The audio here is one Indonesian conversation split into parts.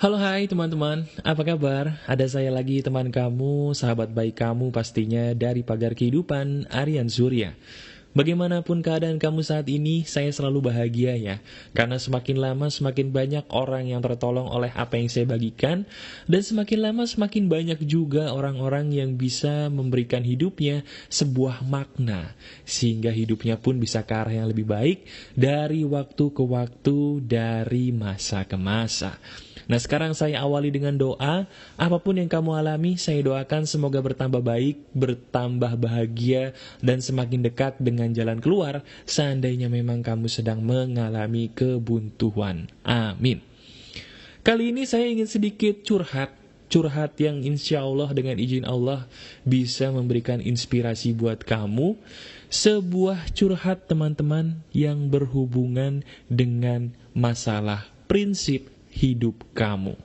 Halo hai teman-teman, apa kabar? Ada saya lagi teman kamu, sahabat baik kamu pastinya dari Pagar Kehidupan, Aryan Surya. Bagaimanapun keadaan kamu saat ini, saya selalu bahagia ya. Karena semakin lama semakin banyak orang yang tertolong oleh apa yang saya bagikan. Dan semakin lama semakin banyak juga orang-orang yang bisa memberikan hidupnya sebuah makna. Sehingga hidupnya pun bisa ke arah yang lebih baik dari waktu ke waktu, dari masa ke masa. Nah sekarang saya awali dengan doa. Apapun yang kamu alami, saya doakan semoga bertambah baik, bertambah bahagia, dan semakin dekat dengan jalan keluar seandainya memang kamu sedang mengalami kebuntuan. Amin. Kali ini saya ingin sedikit curhat yang insya Allah dengan izin Allah bisa memberikan inspirasi buat kamu. Sebuah curhat teman-teman yang berhubungan dengan masalah prinsip hidup kamu.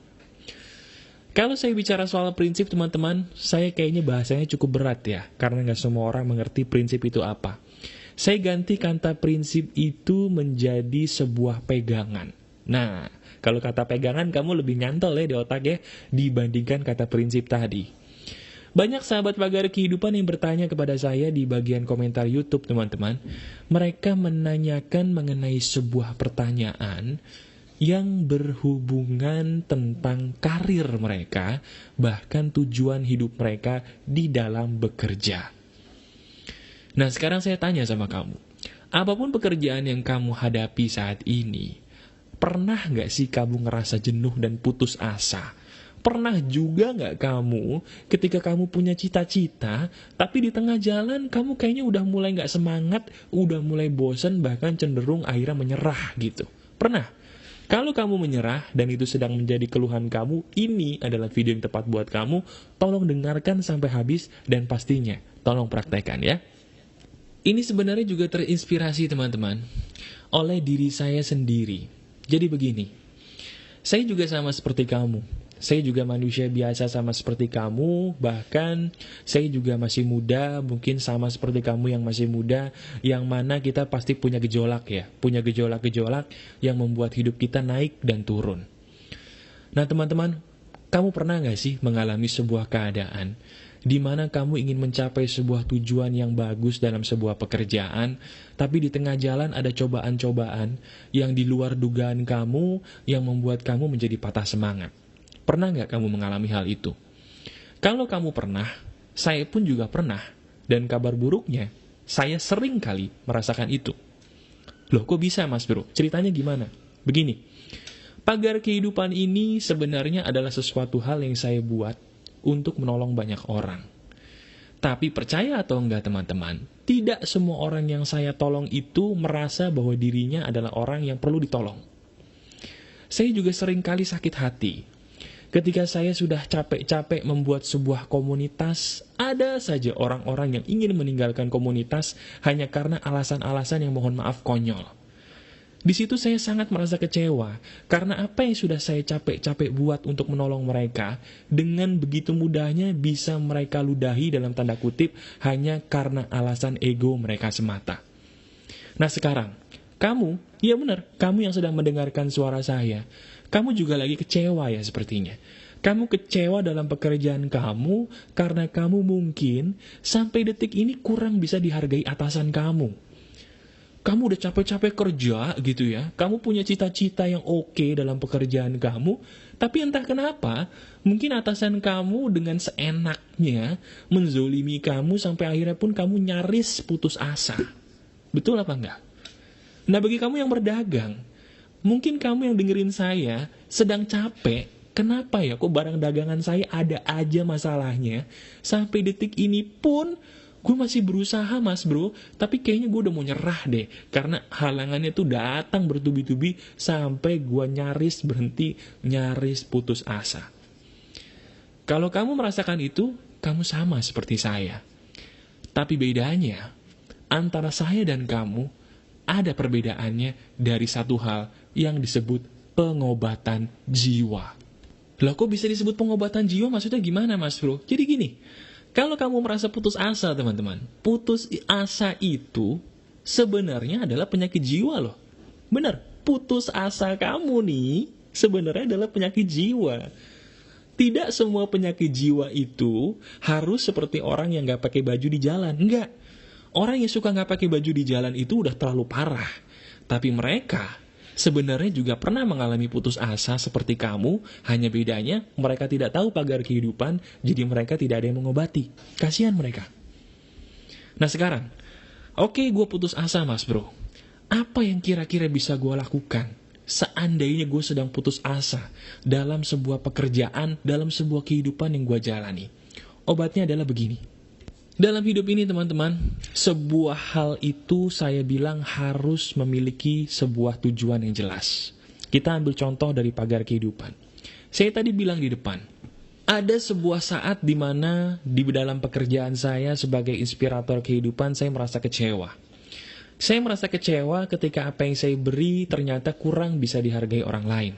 Kalau saya bicara soal prinsip teman-teman, saya kayaknya bahasanya cukup berat ya, karena nggak semua orang mengerti prinsip itu apa. Saya ganti kata prinsip itu menjadi sebuah pegangan. Nah, kalau kata pegangan kamu lebih nyantol ya di otak ya, dibandingkan kata prinsip tadi. Banyak sahabat Pagar Kehidupan yang bertanya kepada saya di bagian komentar YouTube teman-teman. Mereka menanyakan mengenai sebuah pertanyaan yang berhubungan tentang karir mereka, bahkan tujuan hidup mereka di dalam bekerja. Nah sekarang saya tanya sama kamu, apapun pekerjaan yang kamu hadapi saat ini, pernah nggak sih kamu ngerasa jenuh dan putus asa? Pernah juga nggak kamu ketika kamu punya cita-cita, tapi di tengah jalan kamu kayaknya udah mulai nggak semangat, udah mulai bosan, bahkan cenderung akhirnya menyerah gitu? Pernah? Kalau kamu menyerah dan itu sedang menjadi keluhan kamu, ini adalah video yang tepat buat kamu. Tolong dengarkan sampai habis dan pastinya tolong praktekkan ya. Ini sebenarnya juga terinspirasi teman-teman oleh diri saya sendiri. Jadi begini, saya juga sama seperti kamu. Saya juga manusia biasa sama seperti kamu, bahkan saya juga masih muda, mungkin sama seperti kamu yang masih muda, yang mana kita pasti punya gejolak ya, punya gejolak-gejolak yang membuat hidup kita naik dan turun. Nah teman-teman, kamu pernah gak sih mengalami sebuah keadaan di mana kamu ingin mencapai sebuah tujuan yang bagus dalam sebuah pekerjaan, tapi di tengah jalan ada cobaan-cobaan yang di luar dugaan kamu, yang membuat kamu menjadi patah semangat? Pernah nggak kamu mengalami hal itu? Kalau kamu pernah, saya pun juga pernah. Dan kabar buruknya, saya sering kali merasakan itu. Loh, kok bisa mas bro? Ceritanya gimana? Begini, Pagar Kehidupan ini sebenarnya adalah sesuatu hal yang saya buat untuk menolong banyak orang. Tapi percaya atau enggak teman-teman, tidak semua orang yang saya tolong itu merasa bahwa dirinya adalah orang yang perlu ditolong. Saya juga sering kali sakit hati ketika saya sudah capek-capek membuat sebuah komunitas, ada saja orang-orang yang ingin meninggalkan komunitas hanya karena alasan-alasan yang mohon maaf konyol. Di situ saya sangat merasa kecewa, karena apa yang sudah saya capek-capek buat untuk menolong mereka, dengan begitu mudahnya bisa mereka ludahi dalam tanda kutip, hanya karena alasan ego mereka semata. Nah sekarang, kamu, ya benar, kamu yang sedang mendengarkan suara saya, kamu juga lagi kecewa ya sepertinya. Kamu kecewa dalam pekerjaan kamu karena kamu mungkin sampai detik ini kurang bisa dihargai atasan kamu. Kamu udah capek-capek kerja gitu ya. Kamu punya cita-cita yang oke dalam pekerjaan kamu, tapi entah kenapa, mungkin atasan kamu dengan seenaknya menzolimi kamu sampai akhirnya pun kamu nyaris putus asa. Betul apa enggak? Nah bagi kamu yang berdagang, mungkin kamu yang dengerin saya sedang capek, kenapa ya kok barang dagangan saya ada aja masalahnya, sampai detik ini pun gue masih berusaha mas bro, tapi kayaknya gue udah mau nyerah deh, karena halangannya tuh datang bertubi-tubi, sampai gue nyaris berhenti, nyaris putus asa. Kalau kamu merasakan itu, kamu sama seperti saya. Tapi bedanya, antara saya dan kamu, ada perbedaannya dari satu hal yang disebut pengobatan jiwa. Lah kok bisa disebut pengobatan jiwa? Maksudnya gimana mas bro? Jadi gini, kalau kamu merasa putus asa teman-teman, putus asa itu sebenarnya adalah penyakit jiwa loh. Bener, putus asa kamu nih sebenarnya adalah penyakit jiwa. Tidak semua penyakit jiwa itu harus seperti orang yang gak pakai baju di jalan. Enggak. Orang yang suka gak pakai baju di jalan itu udah terlalu parah. Tapi mereka sebenarnya juga pernah mengalami putus asa seperti kamu. Hanya bedanya mereka tidak tahu pagar kehidupan, jadi mereka tidak ada yang mengobati. Kasihan mereka. Nah sekarang, oke, gue putus asa mas bro. Apa yang kira-kira bisa gue lakukan seandainya gue sedang putus asa dalam sebuah pekerjaan, dalam sebuah kehidupan yang gue jalani? Obatnya adalah begini. Dalam hidup ini teman-teman, sebuah hal itu saya bilang harus memiliki sebuah tujuan yang jelas. Kita ambil contoh dari pagar kehidupan. Saya tadi bilang di depan, ada sebuah saat di mana di dalam pekerjaan saya sebagai inspirator kehidupan saya merasa kecewa. Saya merasa kecewa ketika apa yang saya beri ternyata kurang bisa dihargai orang lain.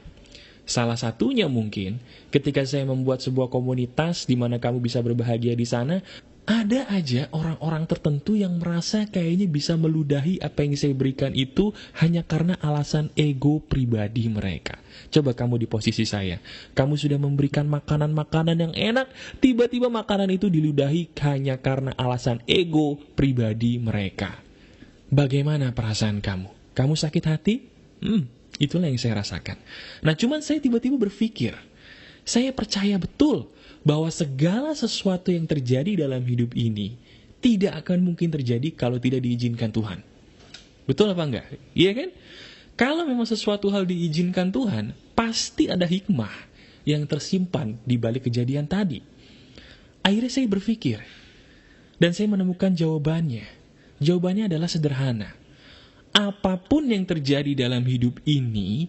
Salah satunya mungkin ketika saya membuat sebuah komunitas di mana kamu bisa berbahagia di sana, ada aja orang-orang tertentu yang merasa kayaknya bisa meludahi apa yang saya berikan itu hanya karena alasan ego pribadi mereka. Coba kamu di posisi saya. Kamu sudah memberikan makanan-makanan yang enak, tiba-tiba makanan itu diludahi hanya karena alasan ego pribadi mereka. Bagaimana perasaan kamu? Kamu sakit hati? Itulah yang saya rasakan. Nah, cuman saya tiba-tiba berpikir, saya percaya betul bahwa segala sesuatu yang terjadi dalam hidup ini tidak akan mungkin terjadi kalau tidak diizinkan Tuhan. Betul apa enggak? Iya kan? Kalau memang sesuatu hal diizinkan Tuhan, pasti ada hikmah yang tersimpan di balik kejadian tadi. Akhirnya saya berpikir, dan saya menemukan jawabannya. Jawabannya adalah sederhana. Apapun yang terjadi dalam hidup ini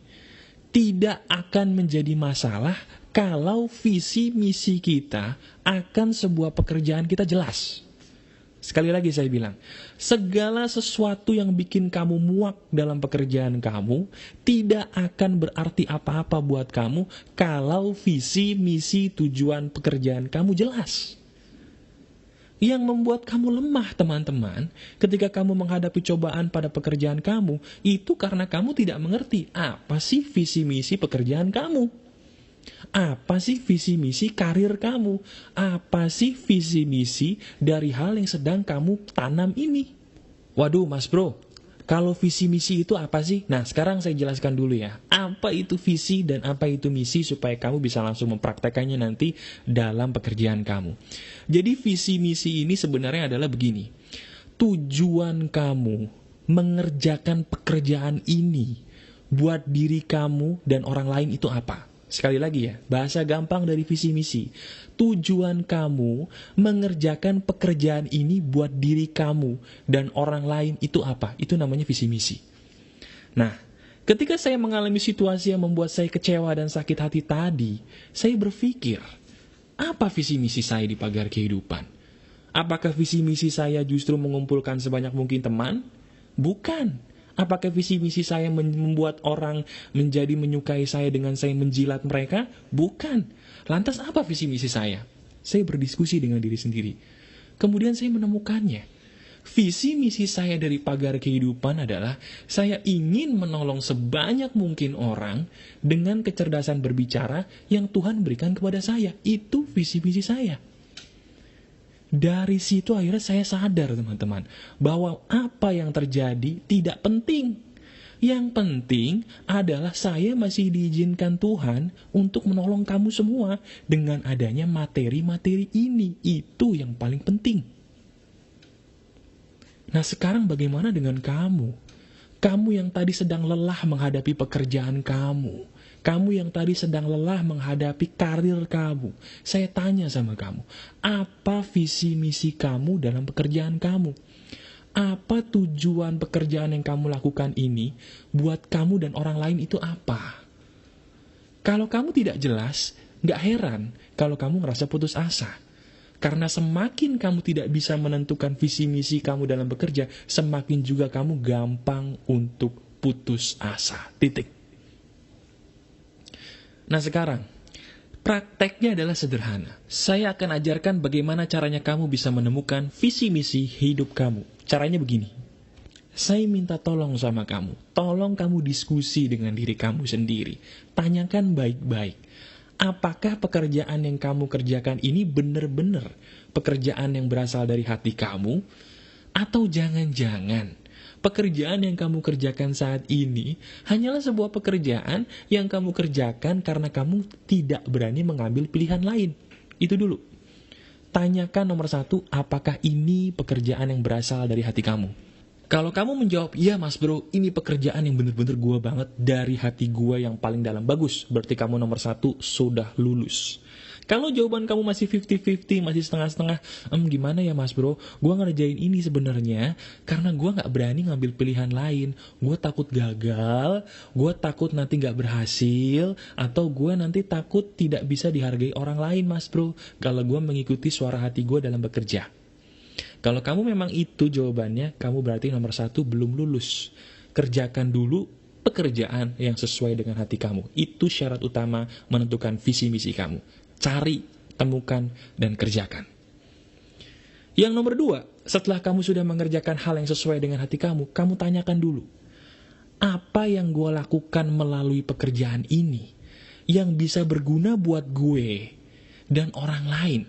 tidak akan menjadi masalah kalau visi misi kita akan sebuah pekerjaan kita jelas. Sekali lagi saya bilang, segala sesuatu yang bikin kamu muak dalam pekerjaan kamu tidak akan berarti apa-apa buat kamu kalau visi misi tujuan pekerjaan kamu jelas. Yang membuat kamu lemah teman-teman ketika kamu menghadapi cobaan pada pekerjaan kamu, itu karena kamu tidak mengerti apa sih visi misi pekerjaan kamu. Apa sih visi misi karir kamu? Apa sih visi misi dari hal yang sedang kamu tanam ini? Waduh mas bro, kalau visi misi itu apa sih? Nah sekarang saya jelaskan dulu ya. Apa itu visi dan apa itu misi supaya kamu bisa langsung mempraktekannya nanti dalam pekerjaan kamu. Jadi visi misi ini sebenarnya adalah begini. Tujuan kamu mengerjakan pekerjaan ini buat diri kamu dan orang lain itu apa? Sekali lagi ya, bahasa gampang dari visi misi. Tujuan kamu mengerjakan pekerjaan ini buat diri kamu dan orang lain itu apa? Itu namanya visi misi. Nah, ketika saya mengalami situasi yang membuat saya kecewa dan sakit hati tadi, saya berpikir, apa visi misi saya di pagar kehidupan? Apakah visi misi saya justru mengumpulkan sebanyak mungkin teman? Bukan. Apakah visi misi saya membuat orang menjadi menyukai saya dengan saya menjilat mereka? Bukan. Lantas apa visi misi saya? Saya berdiskusi dengan diri sendiri. Kemudian saya menemukannya. Visi misi saya dari pagar kehidupan adalah saya ingin menolong sebanyak mungkin orang dengan kecerdasan berbicara yang Tuhan berikan kepada saya. Itu visi misi saya. Dari situ akhirnya saya sadar teman-teman bahwa apa yang terjadi tidak penting. Yang penting adalah saya masih diizinkan Tuhan untuk menolong kamu semua dengan adanya materi-materi ini. Itu yang paling penting. Nah sekarang bagaimana dengan kamu? Kamu yang tadi sedang lelah menghadapi pekerjaan kamu. Kamu yang tadi sedang lelah menghadapi karir kamu. Saya tanya sama kamu, apa visi misi kamu dalam pekerjaan kamu? Apa tujuan pekerjaan yang kamu lakukan ini buat kamu dan orang lain itu apa? Kalau kamu tidak jelas, gak heran kalau kamu ngerasa putus asa. Karena semakin kamu tidak bisa menentukan visi misi kamu dalam bekerja, semakin juga kamu gampang untuk putus asa. Titik. Nah sekarang, prakteknya adalah sederhana. Saya akan ajarkan bagaimana caranya kamu bisa menemukan visi misi hidup kamu. Caranya begini. Saya minta tolong sama kamu. Tolong kamu diskusi dengan diri kamu sendiri. Tanyakan baik-baik. Apakah pekerjaan yang kamu kerjakan ini benar-benar pekerjaan yang berasal dari hati kamu? Atau jangan-jangan pekerjaan yang kamu kerjakan saat ini hanyalah sebuah pekerjaan yang kamu kerjakan karena kamu tidak berani mengambil pilihan lain. Itu dulu. Tanyakan nomor satu, apakah ini pekerjaan yang berasal dari hati kamu? Kalau kamu menjawab, iya mas bro, ini pekerjaan yang bener-bener gue banget dari hati gue yang paling dalam. Bagus, berarti kamu nomor satu sudah lulus. Kalau jawaban kamu masih 50-50, masih setengah-setengah, gimana ya mas bro, gue ngerjain ini sebenarnya karena gue gak berani ngambil pilihan lain. Gue takut gagal, gue takut nanti gak berhasil, atau gue nanti takut tidak bisa dihargai orang lain mas bro, kalau gue mengikuti suara hati gue dalam bekerja. Kalau kamu memang itu jawabannya, kamu berarti nomor satu belum lulus. Kerjakan dulu pekerjaan yang sesuai dengan hati kamu. Itu syarat utama menentukan visi misi kamu. Cari, temukan, dan kerjakan. Yang nomor dua, setelah kamu sudah mengerjakan hal yang sesuai dengan hati kamu, kamu tanyakan dulu, apa yang gue lakukan melalui pekerjaan ini yang bisa berguna buat gue dan orang lain?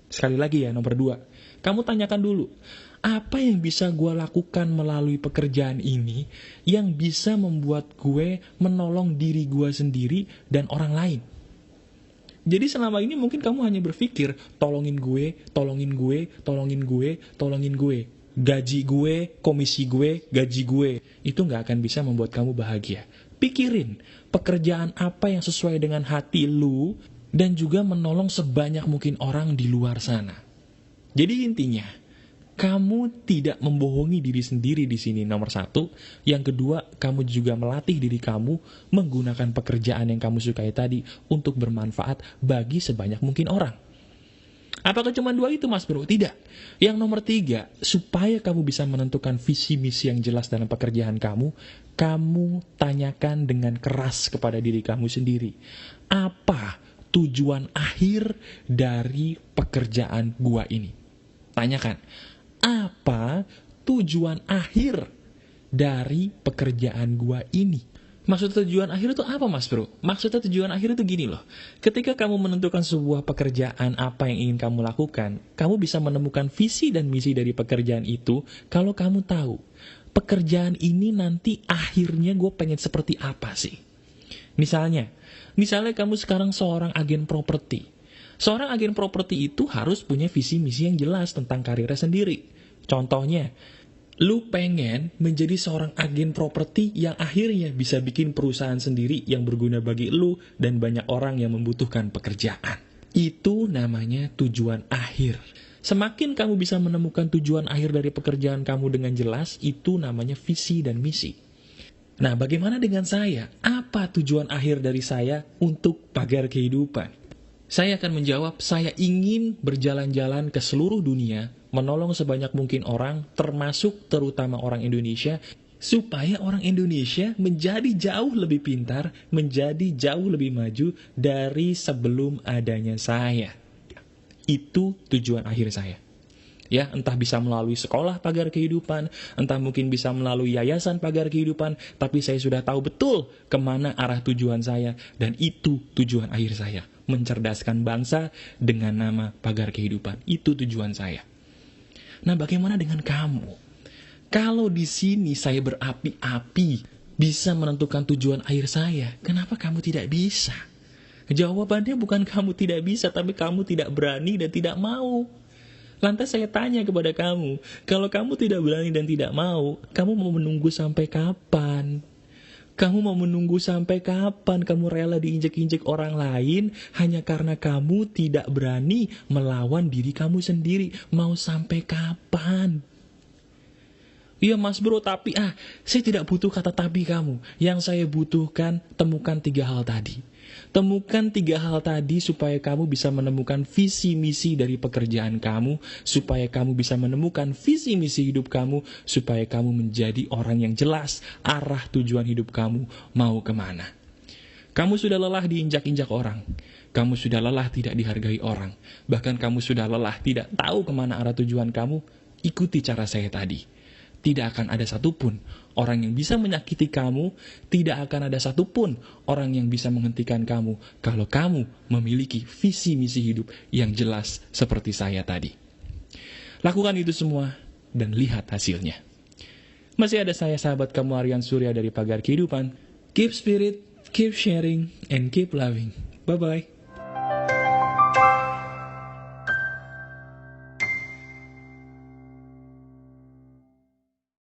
Sekali lagi ya, nomor dua, kamu tanyakan dulu, apa yang bisa gue lakukan melalui pekerjaan ini yang bisa membuat gue menolong diri gue sendiri dan orang lain? Jadi selama ini mungkin kamu hanya berpikir, tolongin gue, tolongin gue, tolongin gue, tolongin gue. Gaji gue, komisi gue, gaji gue. Itu gak akan bisa membuat kamu bahagia. Pikirin, pekerjaan apa yang sesuai dengan hati lu dan juga menolong sebanyak mungkin orang di luar sana. Jadi intinya, kamu tidak membohongi diri sendiri di sini nomor satu. Yang kedua, kamu juga melatih diri kamu menggunakan pekerjaan yang kamu sukai tadi untuk bermanfaat bagi sebanyak mungkin orang. Apakah cuma dua itu mas bro? Tidak. Yang nomor tiga, supaya kamu bisa menentukan visi misi yang jelas dalam pekerjaan kamu, kamu tanyakan dengan keras kepada diri kamu sendiri. Apa tujuan akhir dari pekerjaan gua ini? Tanyakan, apa tujuan akhir dari pekerjaan gua ini? Maksud tujuan akhir itu apa mas bro? Maksudnya tujuan akhir itu gini loh. Ketika kamu menentukan sebuah pekerjaan apa yang ingin kamu lakukan, kamu bisa menemukan visi dan misi dari pekerjaan itu kalau kamu tahu pekerjaan ini nanti akhirnya gue pengen seperti apa sih. Misalnya kamu sekarang seorang agen properti. Seorang agen properti itu harus punya visi misi yang jelas tentang karirnya sendiri. Contohnya, lu pengen menjadi seorang agen properti yang akhirnya bisa bikin perusahaan sendiri yang berguna bagi lu dan banyak orang yang membutuhkan pekerjaan. Itu namanya tujuan akhir. Semakin kamu bisa menemukan tujuan akhir dari pekerjaan kamu dengan jelas, itu namanya visi dan misi. Nah, bagaimana dengan saya? Apa tujuan akhir dari saya untuk pagar kehidupan? Saya akan menjawab, saya ingin berjalan-jalan ke seluruh dunia, menolong sebanyak mungkin orang, termasuk terutama orang Indonesia, supaya orang Indonesia menjadi jauh lebih pintar, menjadi jauh lebih maju dari sebelum adanya saya. Itu tujuan akhir saya. Ya, entah bisa melalui sekolah pagar kehidupan, entah mungkin bisa melalui yayasan pagar kehidupan, tapi saya sudah tahu betul kemana arah tujuan saya, dan itu tujuan akhir saya. Mencerdaskan bangsa dengan nama pagar kehidupan. Itu tujuan saya. Nah, bagaimana dengan kamu? Kalau di sini saya berapi-api bisa menentukan tujuan akhir saya, kenapa kamu tidak bisa? Jawabannya bukan kamu tidak bisa, tapi kamu tidak berani dan tidak mau. Lantas saya tanya kepada kamu, kalau kamu tidak berani dan tidak mau, kamu mau menunggu sampai kapan? Kamu mau menunggu sampai kapan kamu rela diinjek-injek orang lain hanya karena kamu tidak berani melawan diri kamu sendiri? Mau sampai kapan? Iya mas bro, tapi saya tidak butuh kata tapi kamu. Yang saya butuhkan, temukan 3 hal tadi. Temukan 3 hal tadi supaya kamu bisa menemukan visi misi dari pekerjaan kamu, supaya kamu bisa menemukan visi misi hidup kamu, supaya kamu menjadi orang yang jelas arah tujuan hidup kamu mau kemana. Kamu sudah lelah diinjak-injak orang. Kamu sudah lelah tidak dihargai orang. Bahkan kamu sudah lelah tidak tahu kemana arah tujuan kamu. Ikuti cara saya tadi. tidak akan ada satupun orang yang bisa menyakiti kamu, tidak akan ada satupun orang yang bisa menghentikan kamu kalau kamu memiliki visi misi hidup yang jelas seperti saya tadi. Lakukan itu semua dan lihat hasilnya. Masih ada saya, sahabat kamu, Aryan Surya dari Pagar Kehidupan. Keep spirit, keep sharing, and keep loving. Bye-bye.